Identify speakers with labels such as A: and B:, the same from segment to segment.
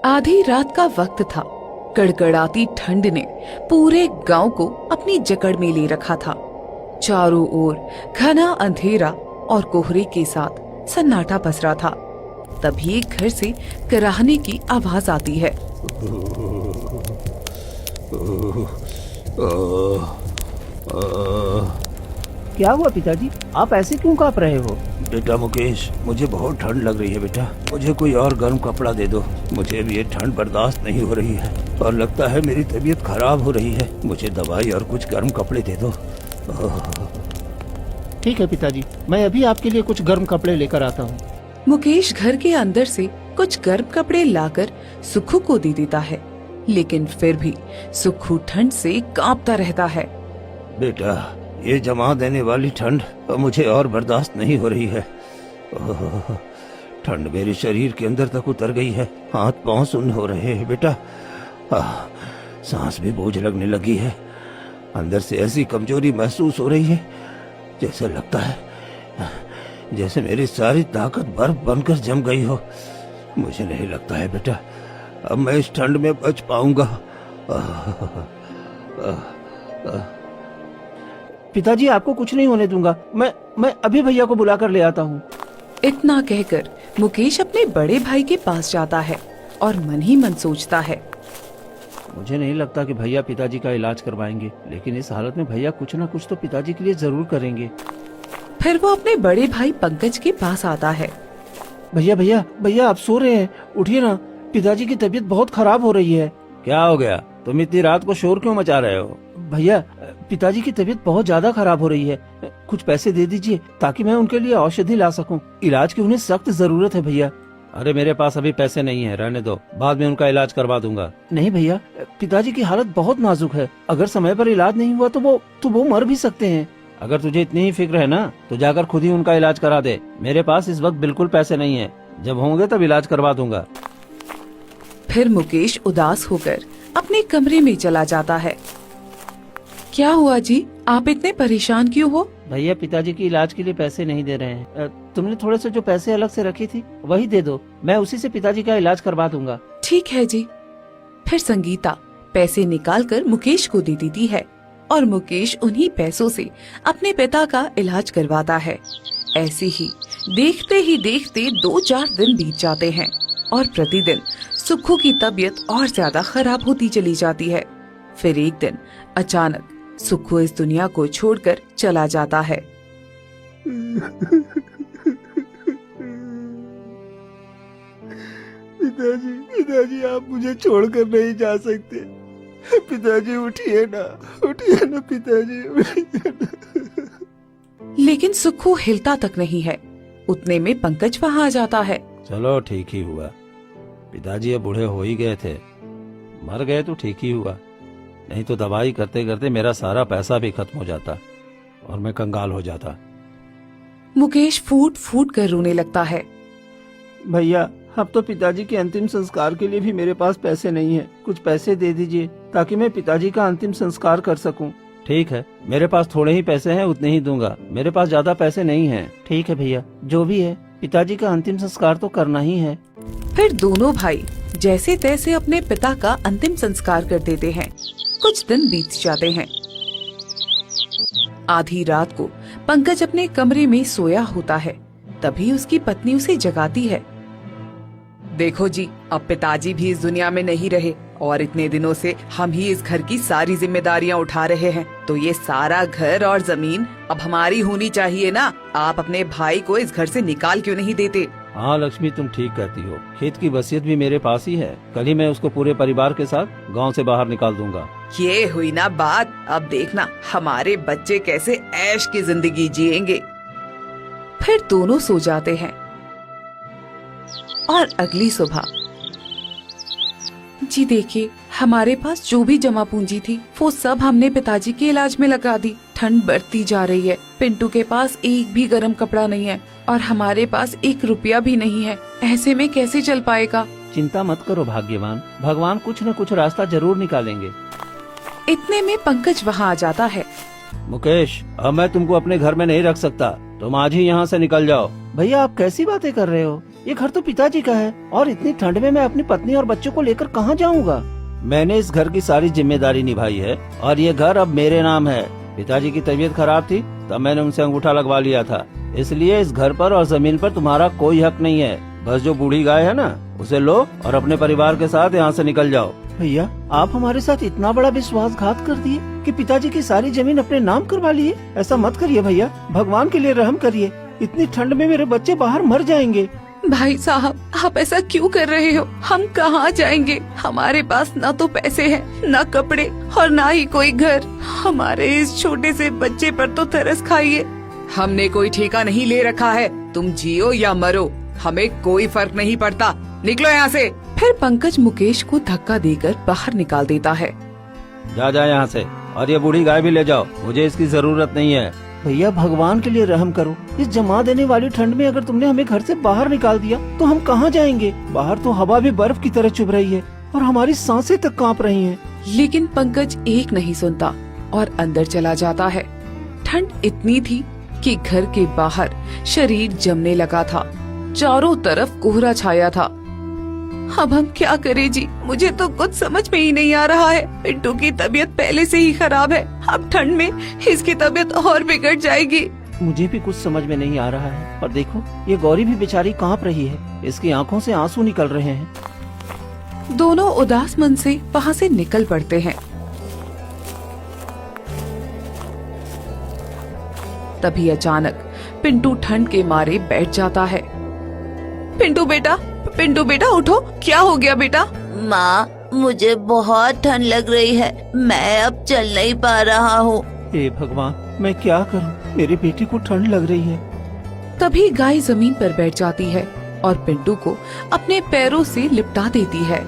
A: आधी रात का वक्त था। कड़कड़ाती ठंड ने पूरे गांव को अपनी जकड़ में ले रखा था। चारों ओर घना अंधेरा और कोहरे के साथ सन्नाटा पसरा था। तभी एक घर से कराहने की आवाज आती है।
B: क्या हुआ पिताजी, आप ऐसे क्यों कांप रहे हो?
C: बेटा मुकेश, मुझे बहुत ठंड लग रही है बेटा। मुझे कोई और गर्म कपड़ा दे दो। मुझे भी ये ठंड बर्दाश्त नहीं हो रही है और लगता है मेरी तबीयत खराब हो रही है। मुझे दवाई और कुछ गर्म कपड़े दे दो।
B: ठीक है पिताजी, मैं अभी आपके लिए कुछ गर्म कपड़े लेकर आता हूँ।
A: मुकेश घर के अंदर से कुछ गर्म कपड़े लाकर सुखू को दे देता है, लेकिन फिर भी सुखू ठंड से कांपता रहता है।
C: बेटा, ये जमा देने वाली ठंड मुझे और बर्दाश्त नहीं हो रही है। ठंड मेरे शरीर के अंदर तक उतर गई है। हाथ पांव सुन्न हो रहे हैं बेटा। सांस भी बोझ लगने लगी है। अंदर से ऐसी कमजोरी महसूस हो रही है, जैसे लगता है जैसे मेरी सारी ताकत बर्फ बनकर जम गई हो। मुझे नहीं लगता है बेटा अब मैं इस ठंड में बच पाऊंगा।
B: पिताजी, आपको कुछ नहीं होने दूंगा। मैं अभी भैया को बुला कर ले आता हूँ।
A: इतना कहकर मुकेश अपने बड़े भाई के पास जाता है और मन ही मन सोचता है,
B: मुझे नहीं लगता कि भैया पिताजी का इलाज करवाएंगे, लेकिन इस हालत में भैया कुछ न कुछ तो पिताजी के लिए जरूर करेंगे।
A: फिर वो अपने बड़े भाई पंकज के पास आता है।
B: भैया भैया भैया, आप सो रहे हैं? उठिए ना, पिताजी की तबीयत बहुत खराब हो रही है।
C: क्या हो गया? तुम इतनी रात को शोर क्यों मचा रहे हो?
B: भैया, पिताजी की तबीयत बहुत ज्यादा खराब हो रही है। कुछ पैसे दे दीजिए ताकि मैं उनके लिए औषधि ला सकूं। इलाज की उन्हें सख्त जरूरत है भैया।
C: अरे मेरे पास अभी पैसे नहीं है, रहने दो, बाद में उनका इलाज करवा दूंगा।
B: नहीं भैया, पिताजी की हालत बहुत नाजुक है। अगर समय पर इलाज नहीं हुआ तो वो मर भी सकते हैं।
C: अगर तुझे इतनी ही फिक्र है ना तो जाकर खुद ही उनका इलाज करा दे। मेरे पास इस वक्त बिल्कुल पैसे नहीं है, जब होंगे तब इलाज करवा दूंगा।
A: फिर मुकेश उदास होकर अपने कमरे में चला जाता है। क्या हुआ जी, आप इतने परेशान क्यों हो?
B: भैया, पिताजी की इलाज के लिए पैसे नहीं दे रहे हैं। तुमने थोड़े से जो पैसे अलग से रखी थी वही दे दो, मैं उसी से पिताजी का इलाज करवा दूंगा।
A: ठीक है जी। फिर संगीता पैसे निकालकर मुकेश को दे देती है और मुकेश उन्हीं पैसों से अपने पिता का इलाज करवाता है। ऐसे ही देखते ही देखते 2-4 दिन बीत जाते हैं और प्रतिदिन सुखू की तबीयत और ज्यादा खराब होती चली जाती है। फिर एक दिन अचानक सुखू इस दुनिया को छोड़कर चला जाता है।
B: पिताजी, आप मुझे छोड़कर नहीं जा सकते। पिताजी, उठिए ना पिताजी, उठिए ना।
A: लेकिन सुखू हिलता तक नहीं है। उतने में पंकज वहाँ आ जाता है।
C: चलो ठीक ही हुआ, पिताजी अब बूढ़े हो ही गए थे। मर गए तो ठीक ही हुआ, नहीं तो दवाई करते करते मेरा सारा पैसा भी खत्म हो जाता और मैं कंगाल हो जाता।
A: मुकेश फूट फूट कर रोने लगता है।
B: भैया, अब तो पिताजी के अंतिम संस्कार के लिए भी मेरे पास पैसे नहीं है। कुछ पैसे दे दीजिए ताकि मैं पिताजी का अंतिम संस्कार कर सकूं।
C: ठीक है, मेरे पास थोड़े ही पैसे हैं, उतने ही दूंगा। मेरे पास ज्यादा पैसे नहीं हैं।
B: ठीक है भैया, जो भी है, पिताजी का अंतिम संस्कार तो करना ही है।
A: फिर दोनों भाई जैसे तैसे अपने पिता का अंतिम संस्कार कर देते हैं। कुछ दिन बीत जाते हैं। आधी रात को पंकज अपने कमरे में सोया होता है। तभी उसकी पत्नी उसे जगाती है। देखो जी, अब पिताजी भी इस दुनिया में नहीं रहे और इतने दिनों से हम ही इस घर की सारी जिम्मेदारियां उठा रहे हैं, तो ये सारा घर और जमीन अब हमारी होनी चाहिए ना। आप अपने भाई को इस घर से निकाल क्यों नहीं देते?
C: हाँ लक्ष्मी, तुम ठीक कहती हो। खेत की वसीयत भी मेरे पास ही है। कल ही मैं उसको पूरे परिवार के साथ गांव से बाहर निकाल दूंगा।
A: ये हुई ना बात। अब देखना हमारे बच्चे कैसे ऐश की जिंदगी जिएंगे। फिर दोनों सो जाते हैं और अगली सुबह, जी देखिए, हमारे पास जो भी जमा पूंजी थी वो सब हमने पिताजी के इलाज में लगा दी। ठंड बढ़ती जा रही है, पिंटू के पास एक भी गर्म कपड़ा नहीं है और हमारे पास 1 रुपया भी नहीं है। ऐसे में कैसे चल पाएगा?
B: चिंता मत करो भाग्यवान, भगवान कुछ न कुछ रास्ता जरूर निकालेंगे।
A: इतने में पंकज वहाँ आ जाता है।
C: मुकेश, अब मैं तुमको अपने घर में नहीं रख सकता, तुम आज ही यहाँ से निकल जाओ।
B: भैया, आप कैसी बातें कर रहे हो? ये घर तो पिताजी का है और इतनी ठंड में मैं अपनी पत्नी और बच्चों को लेकर कहाँ जाऊँगा। मैंने इस घर की सारी जिम्मेदारी निभाई है और ये घर अब मेरे नाम है। पिताजी की तबीयत खराब थी तब मैंने उनसे अंगूठा लगवा लिया था, इसलिए इस घर पर और जमीन पर तुम्हारा कोई हक नहीं है। बस जो बूढ़ी गाय है ना, उसे लो और अपने परिवार के साथ यहाँ से निकल जाओ। भैया, आप हमारे साथ इतना बड़ा विश्वासघात कर दिए कि पिताजी की सारी जमीन अपने नाम करवा लिए। ऐसा मत करिए भैया, भगवान के लिए रहम करिए। इतनी ठंड में मेरे बच्चे बाहर मर जाएंगे।
A: भाई साहब, आप ऐसा क्यों कर रहे हो? हम कहाँ जाएंगे? हमारे पास ना तो पैसे हैं, ना कपड़े और ना ही कोई घर। हमारे इस छोटे से बच्चे पर तो तरस खाइए। हमने कोई ठेका नहीं ले रखा है, तुम जियो या मरो, हमें कोई फर्क नहीं पड़ता। निकलो यहाँ से। फिर पंकज मुकेश को धक्का देकर बाहर निकाल देता है।
B: जा यहाँ से, और ये बूढ़ी गाय भी ले जाओ, मुझे इसकी जरूरत नहीं है। भैया, भगवान के लिए रहम करो। इस जमा देने वाली ठंड में अगर तुमने हमें घर से बाहर निकाल दिया तो हम कहाँ जाएंगे? बाहर तो हवा भी बर्फ की तरह चुभ रही है और हमारी सांसें तक कांप रही हैं।
A: लेकिन पंकज एक नहीं सुनता और अंदर चला जाता है। ठंड इतनी थी कि घर के बाहर शरीर जमने लगा था, चारों तरफ कोहरा छाया था। अब हम क्या करें जी? मुझे तो कुछ समझ में ही नहीं आ रहा है। पिंटू की तबीयत पहले से ही खराब है, अब ठंड में इसकी तबीयत और बिगड़ जाएगी।
B: मुझे भी कुछ समझ में नहीं आ रहा है। और देखो, ये गौरी भी बेचारी कांप रही है, इसकी आंखों से आंसू निकल रहे हैं।
A: दोनों उदास मन से वहाँ से निकल पड़ते हैं। तभी अचानक पिंटू ठंड के मारे बैठ जाता है। पिंटू बेटा उठो, क्या हो गया बेटा?
D: माँ, मुझे बहुत ठंड लग रही है, मैं अब चल नहीं पा रहा हूँ।
B: हे भगवान, मैं क्या करूँ? मेरी बेटी को ठंड लग रही है।
A: तभी गाय जमीन पर बैठ जाती है और पिंटू को अपने पैरों से लिपटा देती है।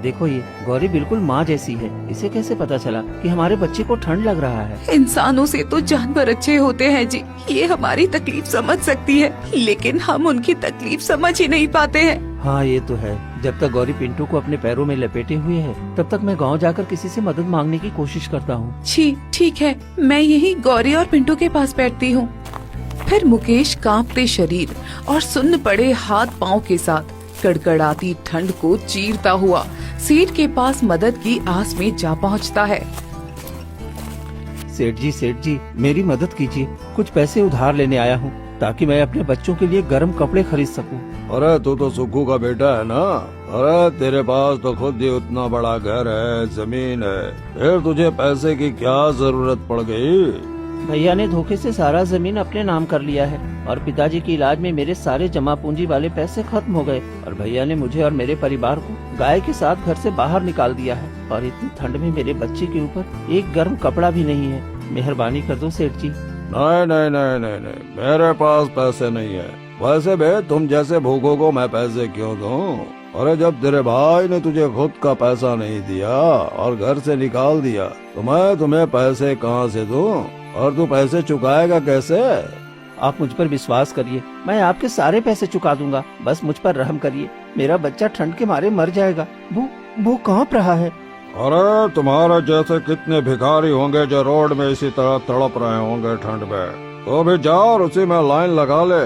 B: देखो, ये गौरी बिल्कुल माँ जैसी है। इसे कैसे पता चला कि हमारे बच्चे को ठंड लग रहा है?
A: इंसानों से तो जानवर अच्छे होते हैं जी। ये हमारी तकलीफ समझ सकती है, लेकिन हम उनकी तकलीफ समझ ही नहीं पाते हैं।
B: हाँ, ये तो है। जब तक गौरी पिंटू को अपने पैरों में लपेटे हुए है, तब तक मैं गांव जाकर किसी से मदद मांगने की कोशिश करता हूँ।
A: ठीक है, मैं यही गौरी और पिंटू के पास बैठती हूँ। फिर मुकेश कांपते शरीर और सुन्न पड़े हाथ पाँव के साथ कड़कड़ाती ठंड को चीरता हुआ सेठ के पास मदद की आस में जा पहुंचता है।
B: सेठ जी, मेरी मदद कीजिए। कुछ पैसे उधार लेने आया हूँ ताकि मैं अपने बच्चों के लिए गर्म कपड़े खरीद सकूं।
C: अरे तू तो सुक्कू का बेटा है ना? अरे तेरे पास तो खुद ही उतना बड़ा घर है, जमीन है, फिर तुझे पैसे की क्या जरूरत पड़ गई?
B: भैया ने धोखे से सारा जमीन अपने नाम कर लिया है और पिताजी के इलाज में मेरे सारे जमा पूंजी वाले पैसे खत्म हो गए और भैया ने मुझे और मेरे परिवार को गाय के साथ घर से बाहर निकाल दिया है। और इतनी ठंड में मेरे बच्चे के ऊपर एक गर्म कपड़ा भी नहीं है। मेहरबानी कर दो सेठ जी।
C: नहीं, मेरे पास पैसे नहीं है। वैसे बे, तुम जैसे भूखों को मैं पैसे क्यों दूं? अरे जब तेरे भाई ने तुझे खुद का पैसा नहीं दिया और घर से निकाल दिया तो मैं तुम्हें पैसे कहाँ से दूं? और तू पैसे चुकाएगा कैसे?
B: आप मुझ पर विश्वास करिए, मैं आपके सारे पैसे चुका दूंगा। बस मुझ पर रहम करिए, मेरा बच्चा ठंड के मारे मर जाएगा। वो कांप रहा है।
C: अरे तुम्हारे जैसे कितने भिखारी होंगे जो रोड में इसी तरह तड़प रहे होंगे ठंड में। तो भी जाओ और उसी में लाइन लगा ले।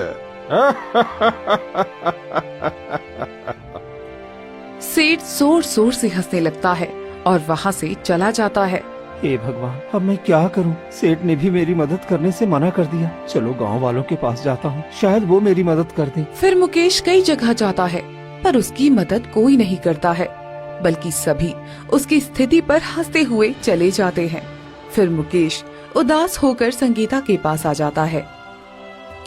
A: सेठ जोर जोर से हंसने लगता है और वहाँ से चला जाता है।
B: हे भगवान, अब मैं क्या करूं? सेठ ने भी मेरी मदद करने से मना कर दिया। चलो गांव वालों के पास जाता हूं, शायद वो मेरी मदद कर दें।
A: फिर मुकेश कई जगह जाता है पर उसकी मदद कोई नहीं करता है, बल्कि सभी उसकी स्थिति पर हंसते हुए चले जाते हैं। फिर मुकेश उदास होकर संगीता के पास आ जाता है।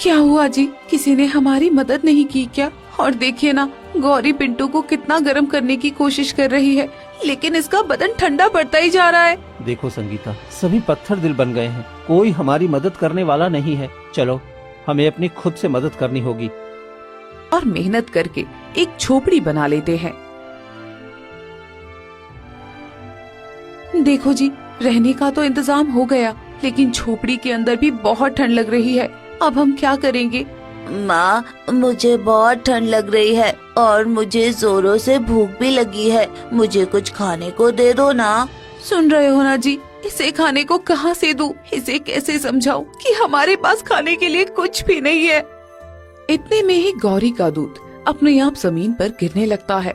A: क्या हुआ जी, किसी ने हमारी मदद नहीं की क्या? और देखिए ना, गौरी पिंटू को कितना गर्म करने की कोशिश कर रही है, लेकिन इसका बदन ठंडा पड़ता ही जा रहा है।
B: देखो संगीता, सभी पत्थर दिल बन गए हैं, कोई हमारी मदद करने वाला नहीं है। चलो, हमें अपनी खुद से मदद करनी होगी।
A: और मेहनत करके एक झोपड़ी बना लेते हैं। देखो जी, रहने का तो इंतजाम हो गया, लेकिन झोपड़ी के अंदर भी बहुत ठंड लग रही है। अब हम क्या करेंगे?
D: माँ, मुझे बहुत ठंड लग रही है और मुझे जोरों से भूख भी लगी है। मुझे कुछ खाने को दे दो ना।
A: सुन रहे हो ना जी, इसे खाने को कहाँ से दूं? इसे कैसे समझाऊं कि हमारे पास खाने के लिए कुछ भी नहीं है? इतने में ही गौरी का दूध अपने आप जमीन पर गिरने लगता है।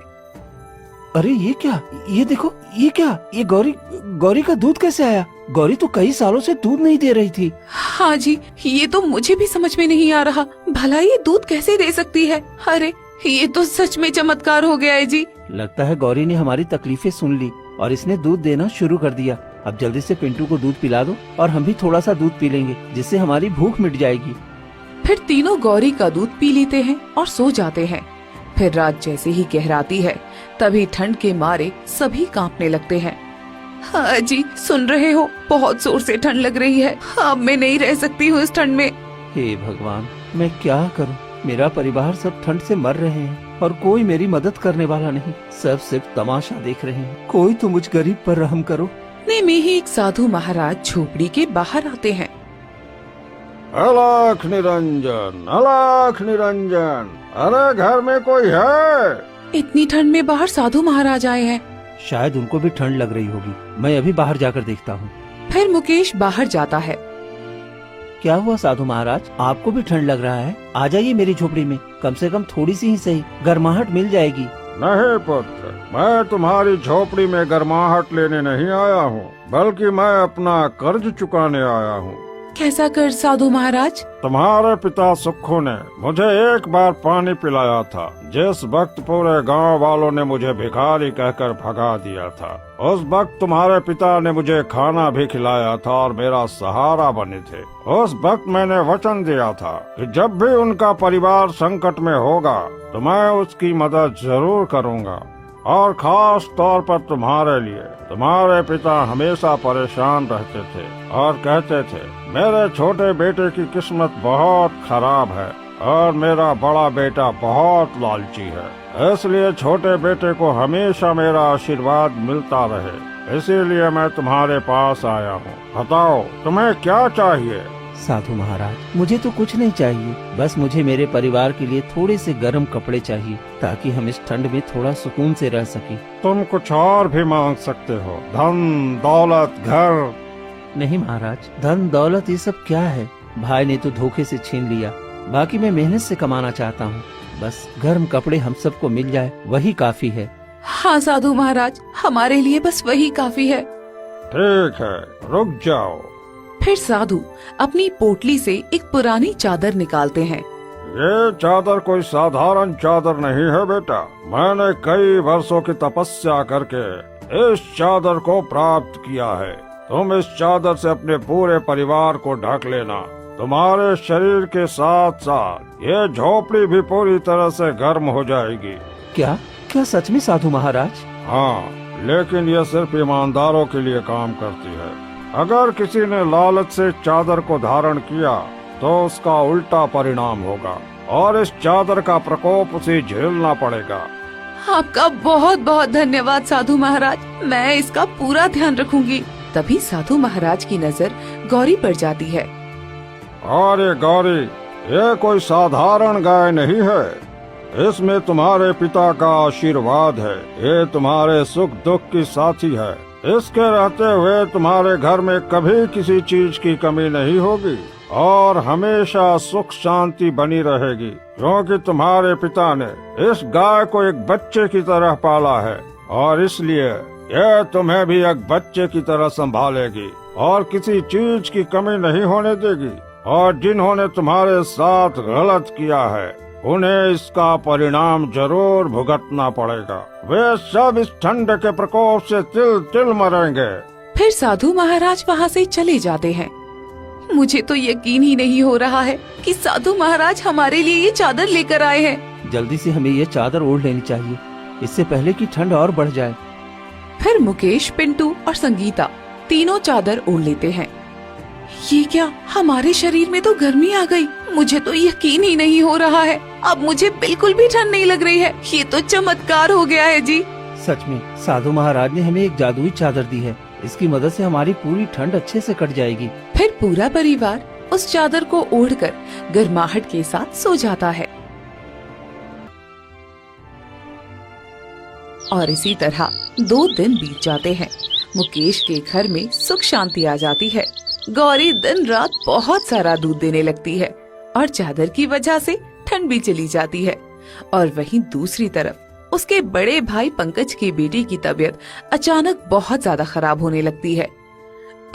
B: अरे ये क्या, ये देखो, ये क्या, ये गौरी का दूध कैसे आया? गौरी तो कई सालों से दूध नहीं दे रही थी।
A: हाँ जी, ये तो मुझे भी समझ में नहीं आ रहा, भला ये दूध कैसे दे सकती है? अरे ये तो सच में चमत्कार हो गया है जी।
B: लगता है गौरी ने हमारी तकलीफें सुन ली और इसने दूध देना शुरू कर दिया। अब जल्दी से पिंटू को दूध पिला दो और हम भी थोड़ा सा दूध पी लेंगे, जिससे हमारी भूख मिट जाएगी।
A: फिर तीनों गौरी का दूध पी लेते हैं और सो जाते हैं। फिर रात जैसे ही गहराती है, तभी ठंड के मारे सभी कांपने लगते हैं। हाँ जी, सुन रहे हो, बहुत जोर से ठंड लग रही है। अब मैं नहीं रह सकती हूँ इस ठंड में।
B: हे भगवान, मैं क्या करूं? मेरा परिवार सब ठंड से मर रहे हैं और कोई मेरी मदद करने वाला नहीं। सब सिर्फ तमाशा देख रहे हैं। कोई तो मुझ गरीब पर रहम करो।
A: इतने में ही एक साधु महाराज झोपड़ी के बाहर आते हैं।
C: अलख निरंजन, अलख निरंजन, अरे घर में कोई है?
A: इतनी ठंड में बाहर साधु महाराज आए हैं।
B: शायद उनको भी ठंड लग रही होगी। मैं अभी बाहर जाकर देखता हूँ।
A: फिर मुकेश बाहर जाता है।
B: क्या हुआ साधु महाराज, आपको भी ठंड लग रहा है? आ जाइए मेरी झोपड़ी में, कम से कम थोड़ी सी ही सही गर्माहट मिल जाएगी।
C: नहीं पुत्र, मैं तुम्हारी झोपड़ी में गर्माहट लेने नहीं आया हूँ, बल्कि मैं अपना कर्ज चुकाने आया हूँ।
A: कैसा कर्ज साधु महाराज?
C: तुम्हारे पिता सुक्खू ने मुझे एक बार पानी पिलाया था, जिस वक्त पूरे गांव वालों ने मुझे भिखारी कहकर भगा दिया था। उस वक्त तुम्हारे पिता ने मुझे खाना भी खिलाया था और मेरा सहारा बने थे। उस वक्त मैंने वचन दिया था कि जब भी उनका परिवार संकट में होगा तो मैं उसकी मदद जरूर करूंगा, और खास तौर पर तुम्हारे लिए। तुम्हारे पिता हमेशा परेशान रहते थे और कहते थे मेरे छोटे बेटे की किस्मत बहुत खराब है और मेरा बड़ा बेटा बहुत लालची है, इसलिए छोटे बेटे को हमेशा मेरा आशीर्वाद मिलता रहे। इसीलिए मैं तुम्हारे पास आया हूँ। बताओ तुम्हें क्या चाहिए?
B: साधु महाराज, मुझे तो कुछ नहीं चाहिए, बस मुझे मेरे परिवार के लिए थोड़े से गर्म कपड़े चाहिए, ताकि हम इस ठंड में थोड़ा सुकून से रह सकें।
C: तुम कुछ और भी मांग सकते हो, धन दौलत घर।
B: नहीं महाराज, धन दौलत ये सब क्या है? भाई ने तो धोखे से छीन लिया, बाकी मैं मेहनत से कमाना चाहता हूँ। बस गर्म कपड़े हम सबको मिल जाए, वही काफी है।
A: हाँ साधु महाराज, हमारे लिए बस वही काफी है।
C: ठीक है, रुक जाओ।
A: फिर साधु अपनी पोटली से एक पुरानी चादर निकालते हैं।
C: ये चादर कोई साधारण चादर नहीं है बेटा। मैंने कई वर्षों की तपस्या करके इस चादर को प्राप्त किया है। तुम इस चादर से अपने पूरे परिवार को ढक लेना। तुम्हारे शरीर के साथ साथ ये झोपड़ी भी पूरी तरह से गर्म हो जाएगी।
B: क्या क्या सच में साधु महाराज?
C: हाँ, लेकिन ये सिर्फ ईमानदारों के लिए काम करती है। अगर किसी ने लालच से चादर को धारण किया तो उसका उल्टा परिणाम होगा और इस चादर का प्रकोप उसे झेलना पड़ेगा।
A: आपका बहुत बहुत धन्यवाद साधु महाराज, मैं इसका पूरा ध्यान रखूंगी। तभी साधु महाराज की नजर गौरी पर जाती है।
C: और ये गौरी, ये कोई साधारण गाय नहीं है। इसमें तुम्हारे पिता का आशीर्वाद है। ये तुम्हारे सुख दुख की साथी है। इसके रहते हुए तुम्हारे घर में कभी किसी चीज की कमी नहीं होगी और हमेशा सुख शांति बनी रहेगी, क्योंकि तुम्हारे पिता ने इस गाय को एक बच्चे की तरह पाला है और इसलिए यह तुम्हें भी एक बच्चे की तरह संभालेगी और किसी चीज की कमी नहीं होने देगी। और जिन्होंने तुम्हारे साथ गलत किया है उन्हें इसका परिणाम जरूर भुगतना पड़ेगा। वे सब इस ठंड के प्रकोप से तिल तिल मरेंगे।
A: फिर साधु महाराज वहाँ से चले जाते हैं। मुझे तो यकीन ही नहीं हो रहा है कि साधु महाराज हमारे लिए ये चादर लेकर आए हैं।
B: जल्दी से हमें ये चादर ओढ़ लेनी चाहिए, इससे पहले कि ठंड और बढ़ जाए।
A: फिर मुकेश, पिंटू और संगीता तीनों चादर ओढ़ लेते हैं। ये क्या, हमारे शरीर में तो गर्मी आ गई। मुझे तो यकीन ही नहीं हो रहा है। अब मुझे बिल्कुल भी ठंड नहीं लग रही है। ये तो चमत्कार हो गया है जी।
B: सच में साधु महाराज ने हमें एक जादुई चादर दी है। इसकी मदद से हमारी पूरी ठंड अच्छे से कट जाएगी।
A: फिर पूरा परिवार उस चादर को ओढ़कर गर्माहट के साथ सो जाता है। और इसी तरह 2 दिन बीत जाते हैं। मुकेश के घर में सुख शांति आ जाती है। गौरी दिन रात बहुत सारा दूध देने लगती है और चादर की वजह से ठंड भी चली जाती है। और वहीं दूसरी तरफ उसके बड़े भाई पंकज की बेटी की तबीयत अचानक बहुत ज्यादा खराब होने लगती है।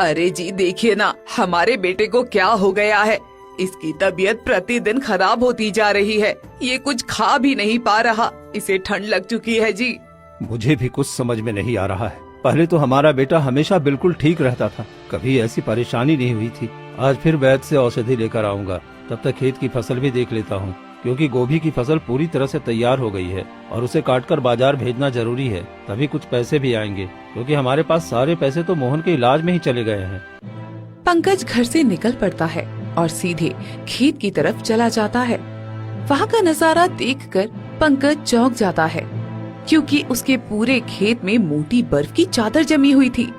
A: अरे जी देखिए ना, हमारे बेटे को क्या हो गया है। इसकी तबीयत प्रतिदिन खराब होती जा रही है। ये कुछ खा भी नहीं पा रहा। इसे ठंड लग चुकी है जी।
C: मुझे भी कुछ समझ में नहीं आ रहा है। पहले तो हमारा बेटा हमेशा बिल्कुल ठीक रहता था, कभी ऐसी परेशानी नहीं हुई थी। आज फिर वैद्य से औषधि लेकर आऊंगा। तब तक खेत की फसल भी देख लेता हूँ, क्योंकि गोभी की फसल पूरी तरह से तैयार हो गई है और उसे काटकर बाजार भेजना जरूरी है। तभी कुछ पैसे भी आएंगे, क्योंकि हमारे पास सारे पैसे तो मोहन के इलाज में ही चले गए हैं।
A: पंकज घर से निकल पड़ता है और सीधे खेत की तरफ चला जाता है। वहाँ का नजारा देखकर पंकज चौंक जाता है, क्योंकि उसके पूरे खेत में मोटी बर्फ की चादर जमी हुई थी।